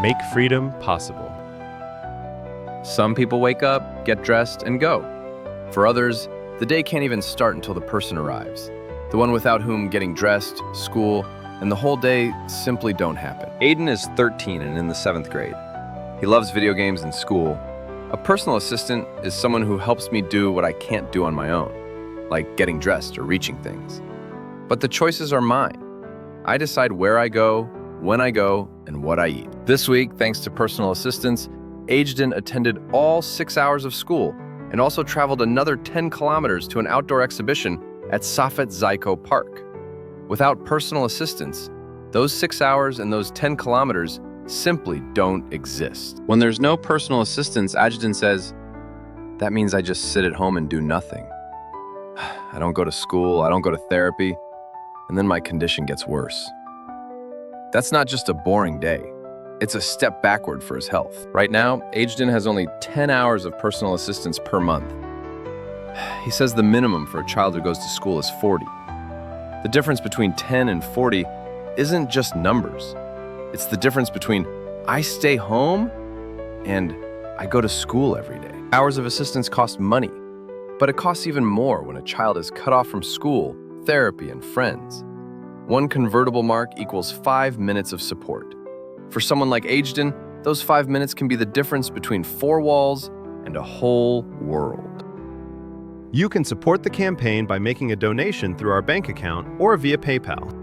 make freedom possible. Some people wake up, get dressed, and go. For others, the day can't even start until the person arrives, the one without whom getting dressed, school, and the whole day simply don't happen. Ajdin is 13 and in the 7th grade. He loves video games and school. A personal assistant is someone who helps me do what I can't do on my own, like getting dressed or reaching things. But the choices are mine. I decide where I go, when I go, and what I eat. This week, thanks to personal assistants, Ajdin attended all 6 hours of school and also traveled another 10 kilometers to an outdoor exhibition at Safet Zajko Park. Without personal assistance, those 6 hours and those 10 kilometers simply don't exist. When there's no personal assistance, Ajdin says, that means I just sit at home and do nothing. I don't go to school, I don't go to therapy, and then my condition gets worse. That's not just a boring day. It's a step backward for his health. Right now, Ajdin has only 10 hours of personal assistance per month. He says the minimum for a child who goes to school is 40. The difference between 10 and 40 isn't just numbers. It's the difference between I stay home and I go to school every day. Hours of assistance cost money, but it costs even more when a child is cut off from school, therapy, and friends. One convertible mark equals 5 minutes of support. For someone like Ajdin, those 5 minutes can be the difference between 4 walls and a whole world. You can support the campaign by making a donation through our bank account or via PayPal.